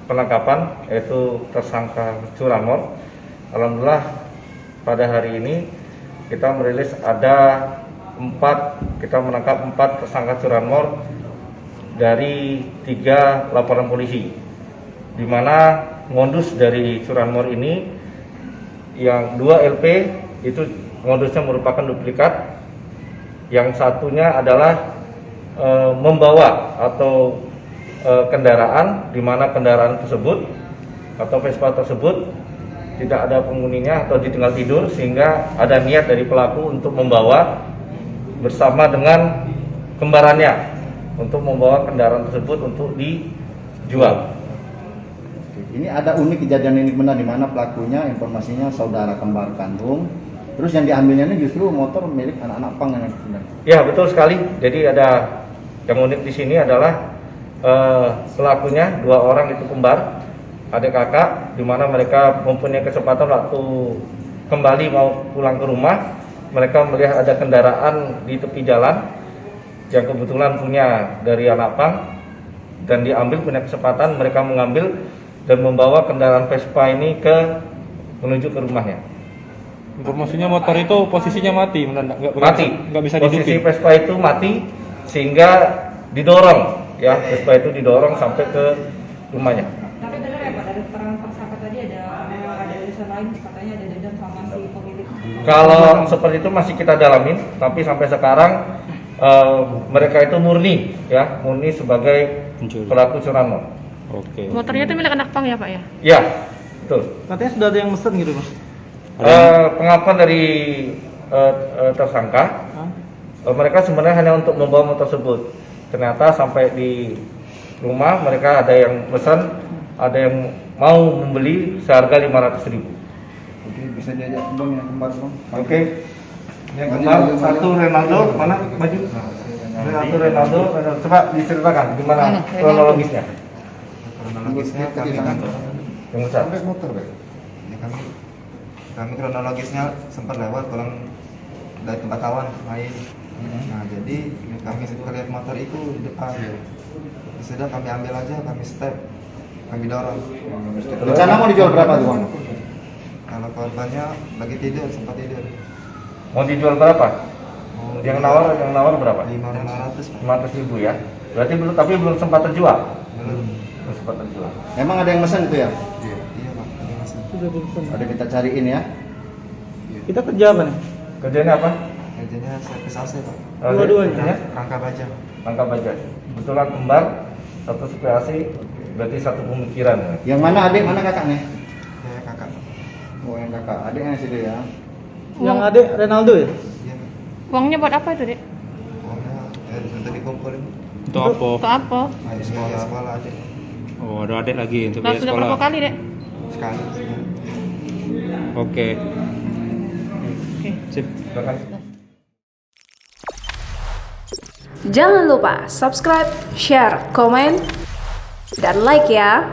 Penangkapan yaitu tersangka curanmor. Alhamdulillah pada hari ini kita merilis kita menangkap 4 tersangka curanmor dari 3 laporan polisi, di mana modus dari curanmor ini yang 2 LP itu modusnya merupakan duplikat, yang satunya adalah membawa atau kendaraan, di mana kendaraan tersebut atau Vespa tersebut tidak ada penghuninya atau ditinggal tidur, sehingga ada niat dari pelaku untuk membawa bersama dengan kembarannya untuk membawa kendaraan tersebut untuk dijual. Ini ada unik kejadian ini benar, di mana pelakunya informasinya saudara kembar kandung, terus yang diambilnya ini justru motor milik anak-anak pang yang sebenarnya. Ya, betul sekali. Jadi ada yang unik di sini adalah pelakunya 2 orang itu kembar, adik kakak, di mana mereka mempunyai kesempatan waktu kembali mau pulang ke rumah, mereka melihat ada kendaraan di tepi jalan yang kebetulan punya dari anak pang, dan diambil, punya kesempatan mereka mengambil dan membawa kendaraan Vespa ini menuju ke rumahnya. Informasinya motor itu posisinya mati, nggak bisa dihidupin. Posisi Vespa itu mati sehingga didorong. Ya, Vespa itu didorong sampai ke rumahnya. Tapi benar ya Pak, dari keterangan tersangka tadi ada urusan lain, katanya ada dendam sama si pemilik. Kalau seperti itu masih kita dalamin, tapi sampai sekarang mereka itu murni sebagai pelaku curanmor. Oke. Motornya itu milik anak pang ya Pak ya? Ya, betul. Katanya sudah ada yang mesen gitu Mas? Pengakuan dari tersangka, mereka sebenarnya hanya untuk membawa motor tersebut. Ternyata sampai di rumah mereka ada yang pesan, ada yang mau membeli seharga 500.000. Oke, bisa diajak bang yang kembar bang. Oke. Yang kembar satu Renaldo, mana maju? Renaldo, coba diceritakan gimana kronologisnya. Kronologisnya kami kan Yang besar. Motor deh. ya kami kronologisnya sempat lewat pulang dari tempat kawan main. Nah, jadi kami lihat motor itu di depan. Sudah kami ambil aja, kami step, kami dorong. Rencana mau dijual berapa tuh bang? Kalau korbannya lagi tidur, sempat tidur. Mau dijual berapa? Mau Yang nawar berapa? 500. 500.000 ya. Berarti belum sempat terjual. Belum. Belum sempat terjual. Emang ada yang mesen itu ya? Iya Pak, ini masih. Sudah belum. Ada kita cariin ya. Kita kerja apa nih? Kerjanya apa? Kerjanya servis AC Pak. Dua-duanya? Rangka baja. Rangka baja. Kebetulan kembar, satu SPAC, berarti satu pemikiran. Yang mana adik, mana kakak nih? Ya kakak. Oh yang kakak, adiknya situ ya. Yang adik Renaldo ya? Iya Pak. Uangnya buat apa itu, Dek? Uangnya untuk dikumpulin. Untuk apa? Untuk apa? Ayo sekolah aja. Oh, ada adik lagi untuk Nah, biaya sudah sekolah. berapa kali, Dek? Sekali. Oke. Sip. Silakan. Jangan lupa subscribe, share, komen, dan like ya.